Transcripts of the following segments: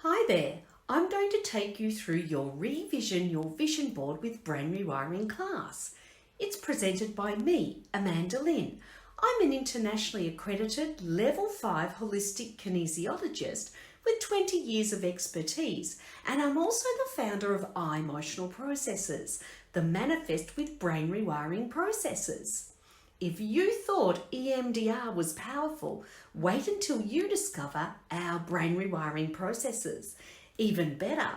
Hi there, I'm going to take you through your Revision Your Vision Board with Brain Rewiring class. It's presented by me, Amanda Lynne. I'm an internationally accredited Level 5 holistic kinesiologist with 20 years of expertise, and I'm also the founder of Eye-motional Processes, the manifest with brain rewiring processes. If you thought EMDR was powerful, wait until you discover our brain rewiring processes. Even better,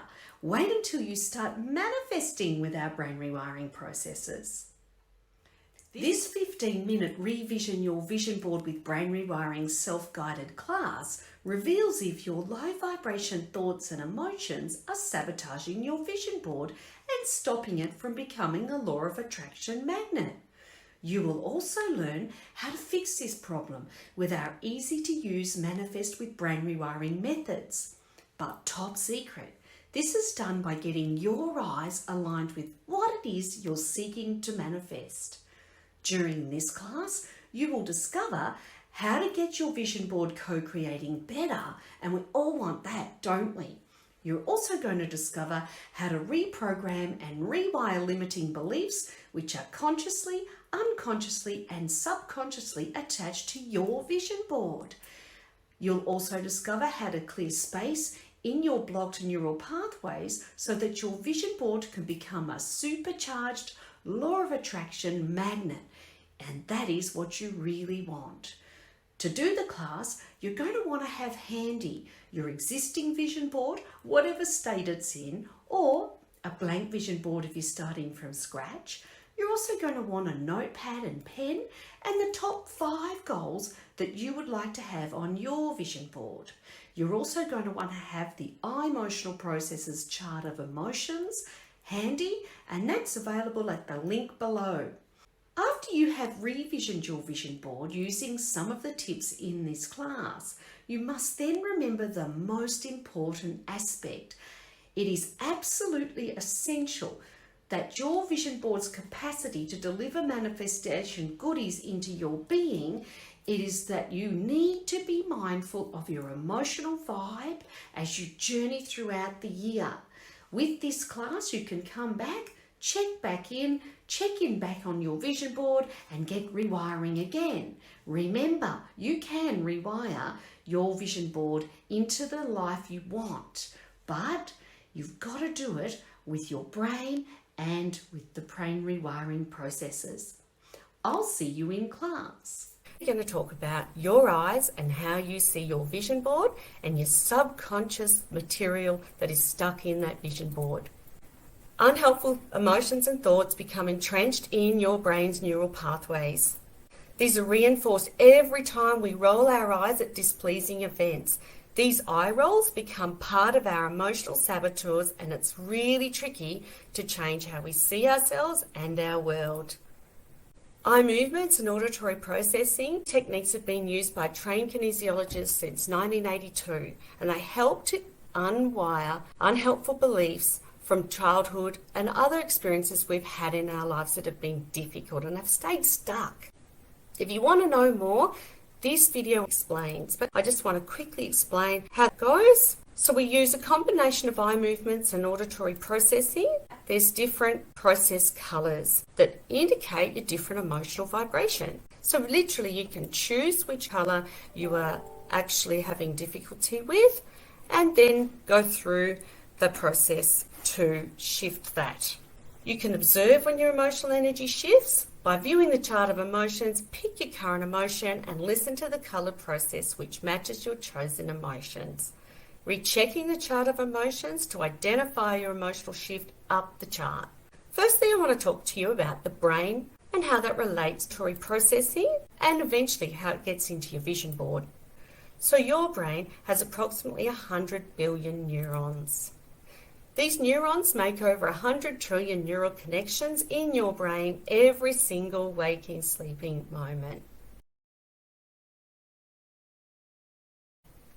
wait until you start manifesting with our brain rewiring processes. This 15-minute Revision Your Vision Board with Brain Rewiring self-guided class reveals if your low vibration thoughts and emotions are sabotaging your vision board and stopping it from becoming a law of attraction magnet. You will also learn how to fix this problem with our easy-to-use manifest with brain rewiring methods. But top secret, this is done by getting your eyes aligned with what it is you're seeking to manifest. During this class, you will discover how to get your vision board co-creating better, and we all want that, don't we? You're also going to discover how to reprogram and rewire limiting beliefs which are consciously, unconsciously and subconsciously attached to your vision board. You'll also discover how to clear space in your blocked neural pathways so that your vision board can become a supercharged law of attraction magnet, and that is what you really want. To do the class, you're going to want to have handy your existing vision board, whatever state it's in, or a blank vision board if you're starting from scratch. You're also going to want a notepad and pen and the top 5 goals that you would like to have on your vision board. You're also going to want to have the Eye-motional Processes chart of emotions handy, and that's available at the link below. After you have revisioned your vision board using some of the tips in this class, you must then remember the most important aspect. It is absolutely essential that your vision board's capacity to deliver manifestation goodies into your being, it is that you need to be mindful of your emotional vibe as you journey throughout the year. With this class, you can come back, check in back on your vision board and get rewiring again. Remember, you can rewire your vision board into the life you want, but you've got to do it with your brain and with the brain rewiring processes. I'll see you in class. We're going to talk about your eyes and how you see your vision board and your subconscious material that is stuck in that vision board. Unhelpful emotions and thoughts become entrenched in your brain's neural pathways. These are reinforced every time we roll our eyes at displeasing events. These eye rolls become part of our emotional saboteurs, and it's really tricky to change how we see ourselves and our world. Eye movements and auditory processing techniques have been used by trained kinesiologists since 1982, and they help to unwire unhelpful beliefs from childhood and other experiences we've had in our lives that have been difficult and have stayed stuck. If you want to know more, this video explains, but I just want to quickly explain how it goes. So we use a combination of eye movements and auditory processing. There's different process colours that indicate your different emotional vibration. So literally you can choose which colour you are actually having difficulty with and then go through the process to shift that. You can observe when your emotional energy shifts by viewing the chart of emotions, pick your current emotion and listen to the colour process which matches your chosen emotions. Rechecking the chart of emotions to identify your emotional shift up the chart. Firstly, I want to talk to you about the brain and how that relates to reprocessing and eventually how it gets into your vision board. So your brain has approximately 100 billion neurons. These neurons make over 100 trillion neural connections in your brain every single waking, sleeping moment.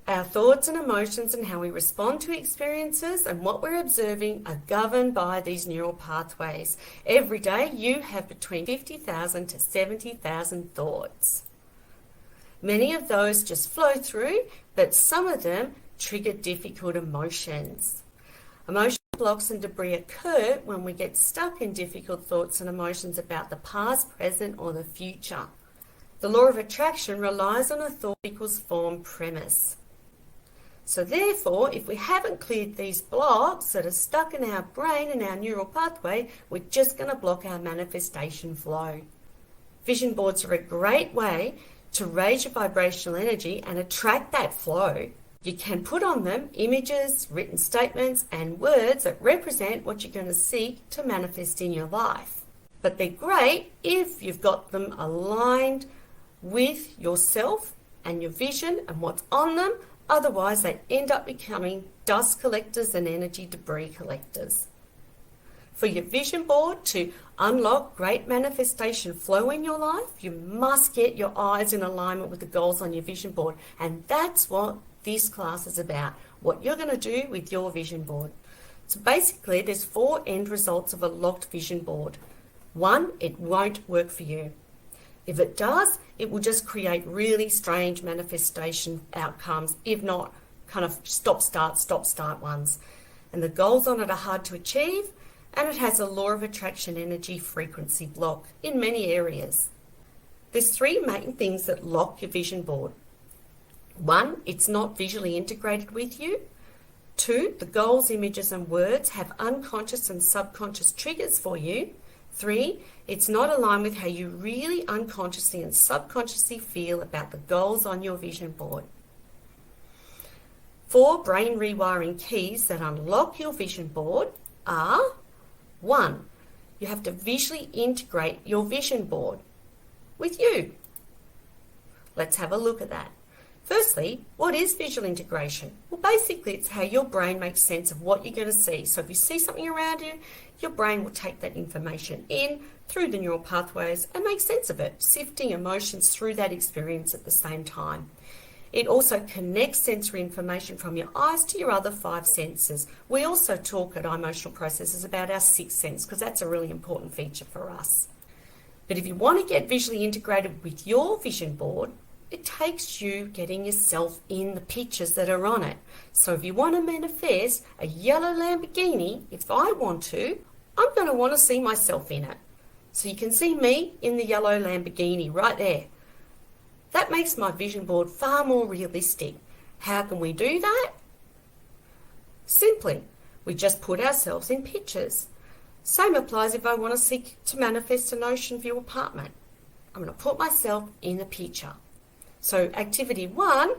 Our thoughts and emotions and how we respond to experiences and what we're observing are governed by these neural pathways. Every day you have between 50,000 to 70,000 thoughts. Many of those just flow through, but some of them trigger difficult emotions. Emotional blocks and debris occur when we get stuck in difficult thoughts and emotions about the past, present, or the future. The law of attraction relies on a thought equals form premise. So therefore, if we haven't cleared these blocks that are stuck in our brain and our neural pathway, we're just going to block our manifestation flow. Vision boards are a great way to raise your vibrational energy and attract that flow. You can put on them images, written statements, and words that represent what you're going to seek to manifest in your life. But they're great if you've got them aligned with yourself and your vision and what's on them. Otherwise, they end up becoming dust collectors and energy debris collectors. For your vision board to unlock great manifestation flow in your life, you must get your eyes in alignment with the goals on your vision board. And that's what this class is about, what you're going to do with your vision board. So basically, there's 4 end results of a locked vision board. 1, it won't work for you. If it does, it will just create really strange manifestation outcomes, if not kind of stop-start ones. And the goals on it are hard to achieve, and it has a law of attraction energy frequency block in many areas. There's 3 main things that lock your vision board. 1, it's not visually integrated with you. 2, the goals, images and words have unconscious and subconscious triggers for you. 3, it's not aligned with how you really unconsciously and subconsciously feel about the goals on your vision board. 4 brain rewiring keys that unlock your vision board are: 1, you have to visually integrate your vision board with you. Let's have a look at that. Firstly, what is visual integration? Well, basically, it's how your brain makes sense of what you're going to see. So if you see something around you, your brain will take that information in through the neural pathways and make sense of it, sifting emotions through that experience at the same time. It also connects sensory information from your eyes to your other 5 senses. We also talk at Eye-motional Processes about our 6th sense, because that's a really important feature for us. But if you want to get visually integrated with your vision board, it takes you getting yourself in the pictures that are on it. So if you want to manifest a yellow Lamborghini, if I want to, I'm going to want to see myself in it. So you can see me in the yellow Lamborghini right there. That makes my vision board far more realistic. How can we do that? Simply, we just put ourselves in pictures. Same applies if I want to seek to manifest an ocean view apartment. I'm going to put myself in the picture. So activity 1,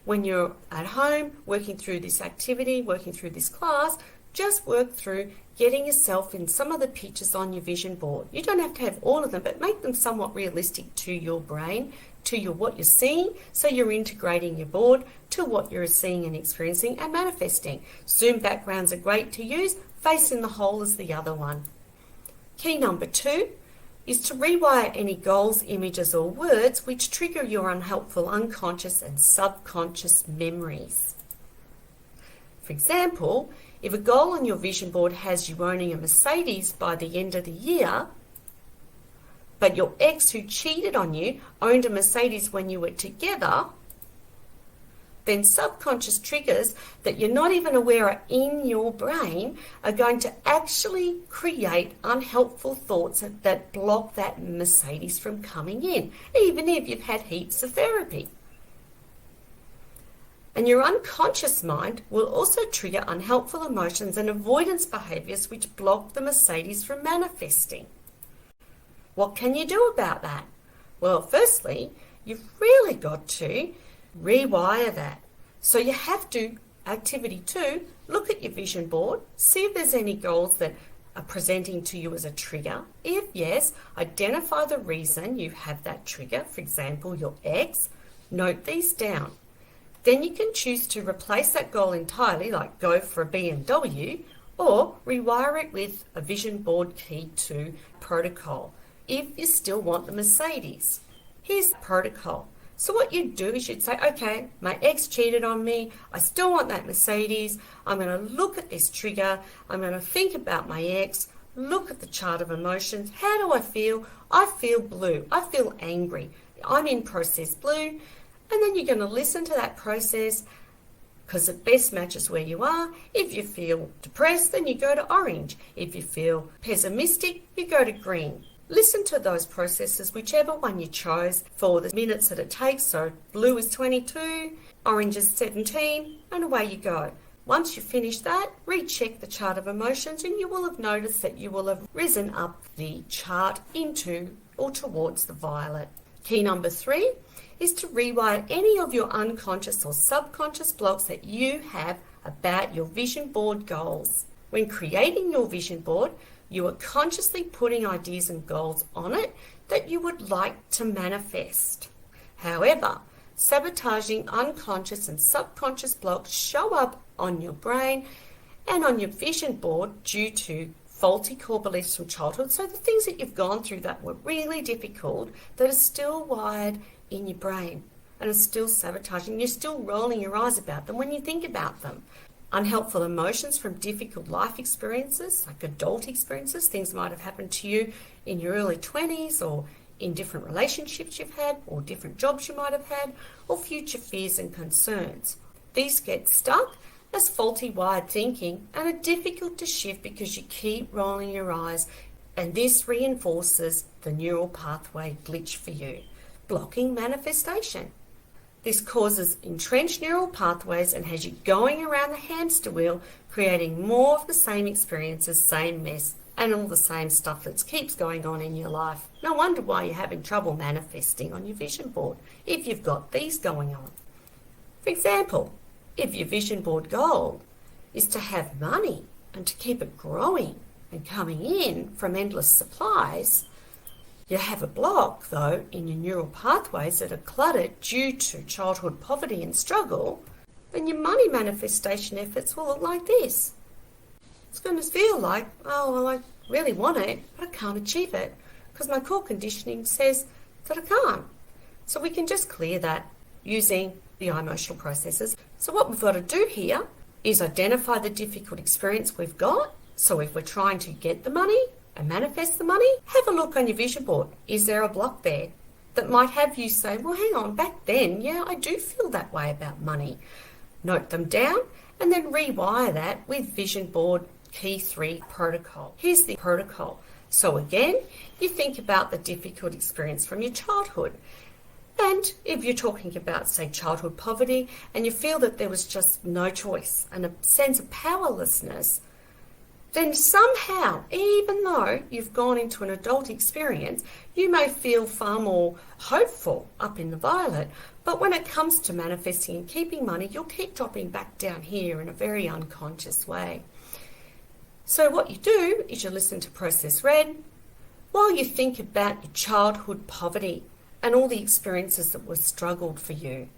when you're at home working through this activity, working through this class, just work through getting yourself in some of the pictures on your vision board. You don't have to have all of them, but make them somewhat realistic to your brain, to what you're seeing, so you're integrating your board to what you're seeing and experiencing and manifesting. Zoom backgrounds are great to use. Face in the hole is the other one. Key number 2 is to rewire any goals, images or words which trigger your unhelpful unconscious and subconscious memories. For example, if a goal on your vision board has you owning a Mercedes by the end of the year, but your ex who cheated on you owned a Mercedes when you were together, then subconscious triggers that you're not even aware are in your brain are going to actually create unhelpful thoughts that block that Mercedes from coming in, even if you've had heaps of therapy. And your unconscious mind will also trigger unhelpful emotions and avoidance behaviours which block the Mercedes from manifesting. What can you do about that? Well, firstly, you've really got to rewire that. So you have to, activity 2, look at your vision board, see if there's any goals that are presenting to you as a trigger. If yes, identify the reason you have that trigger, for example, your ex, note these down. Then you can choose to replace that goal entirely, like go for a BMW, or rewire it with a vision board key 2 protocol, if you still want the Mercedes. Here's the protocol. So what you'd do is you'd say, okay, my ex cheated on me. I still want that Mercedes. I'm going to look at this trigger. I'm going to think about my ex, look at the chart of emotions. How do I feel? I feel blue. I feel angry. I'm in process blue. And then you're going to listen to that process, because it best matches where you are. If you feel depressed, then you go to orange. If you feel pessimistic, you go to green. Listen to those processes, whichever one you chose, for the minutes that it takes. So blue is 22, orange is 17, and away you go. Once you finish that, recheck the chart of emotions and you will have noticed that you will have risen up the chart into or towards the violet. Key number 3 is to rewire any of your unconscious or subconscious blocks that you have about your vision board goals. When creating your vision board, you are consciously putting ideas and goals on it that you would like to manifest. However, sabotaging unconscious and subconscious blocks show up on your brain and on your vision board due to faulty core beliefs from childhood. So the things that you've gone through that were really difficult, that are still wired in your brain and are still sabotaging. You're still rolling your eyes about them when you think about them. Unhelpful emotions from difficult life experiences, like adult experiences, things might have happened to you in your early 20s or in different relationships you've had or different jobs you might have had, or future fears and concerns. These get stuck as faulty wired thinking and are difficult to shift because you keep rolling your eyes, and this reinforces the neural pathway glitch for you, blocking manifestation. This causes entrenched neural pathways and has you going around the hamster wheel, creating more of the same experiences, same mess, and all the same stuff that keeps going on in your life. No wonder why you're having trouble manifesting on your vision board if you've got these going on. For example, if your vision board goal is to have money and to keep it growing and coming in from endless supplies, you have a block, though, in your neural pathways that are cluttered due to childhood poverty and struggle, then your money manifestation efforts will look like this. It's going to feel like, oh, well, I really want it, but I can't achieve it because my core conditioning says that I can't. So we can just clear that using the eye-motional processes. So what we've got to do here is identify the difficult experience we've got. So if we're trying to get the money and manifest the money, have a look on your vision board. Is there a block there that might have you say, well, hang on, back then, yeah, I do feel that way about money. Note them down and then rewire that with vision board key 3 protocol. Here's the protocol. So again, you think about the difficult experience from your childhood. And if you're talking about, say, childhood poverty, and you feel that there was just no choice and a sense of powerlessness, then somehow, even though you've gone into an adult experience, you may feel far more hopeful up in the violet. But when it comes to manifesting and keeping money, you'll keep dropping back down here in a very unconscious way. So what you do is you listen to Process Red while you think about your childhood poverty and all the experiences that were struggled for you.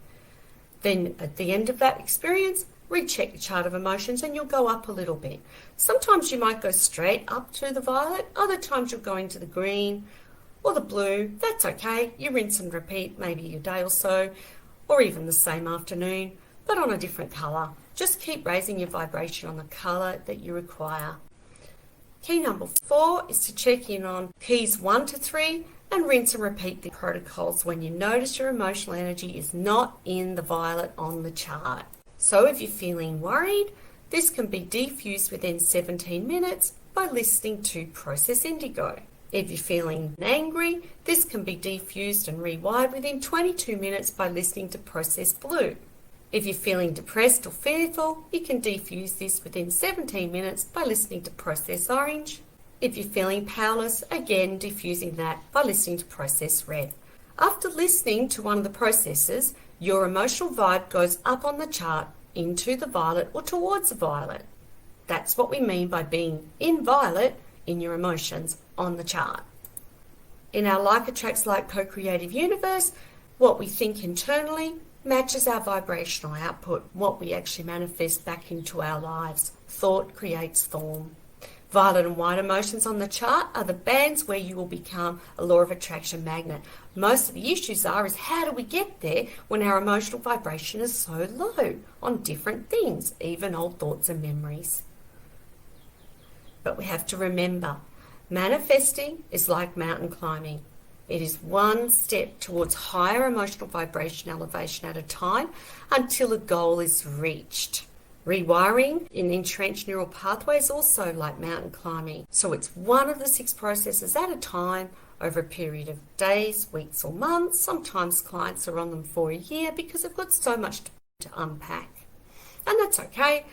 Then at the end of that experience, recheck your chart of emotions and you'll go up a little bit. Sometimes you might go straight up to the violet, other times you're going to the green or the blue. That's okay. You rinse and repeat maybe a day or so, or even the same afternoon, but on a different colour. Just keep raising your vibration on the colour that you require. Key number 4 is to check in on keys 1 to 3 and rinse and repeat the protocols when you notice your emotional energy is not in the violet on the chart. So if you're feeling worried, this can be defused within 17 minutes by listening to Process Indigo. If you're feeling angry, this can be defused and rewired within 22 minutes by listening to Process Blue. If you're feeling depressed or fearful, you can defuse this within 17 minutes by listening to Process Orange. If you're feeling powerless, again diffusing that by listening to Process Red. After listening to one of the processes, your emotional vibe goes up on the chart into the violet or towards the violet. That's what we mean by being in violet in your emotions on the chart. In our like attracts like co-creative universe, what we think internally matches our vibrational output, what we actually manifest back into our lives. Thought creates form. Violet and white emotions on the chart are the bands where you will become a law of attraction magnet. Most of the issues is how do we get there when our emotional vibration is so low on different things, even old thoughts and memories. But we have to remember, manifesting is like mountain climbing. It is one step towards higher emotional vibration elevation at a time until a goal is reached. Rewiring in entrenched neural pathways also like mountain climbing. So it's one of the 6 processes at a time over a period of days, weeks or months. Sometimes clients are on them for a year because they've got so much to unpack. And that's okay.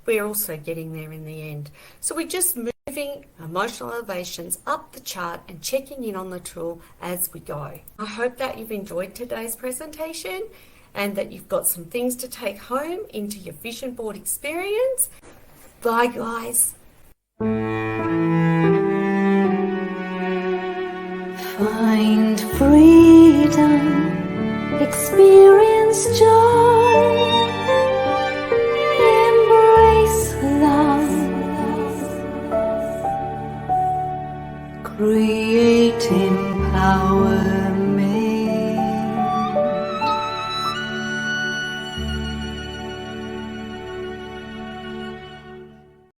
We're also getting there in the end. So we're just moving emotional elevations up the chart and checking in on the tool as we go. I hope that you've enjoyed today's presentation and that you've got some things to take home into your vision board experience. Bye, guys. Find freedom, experience joy.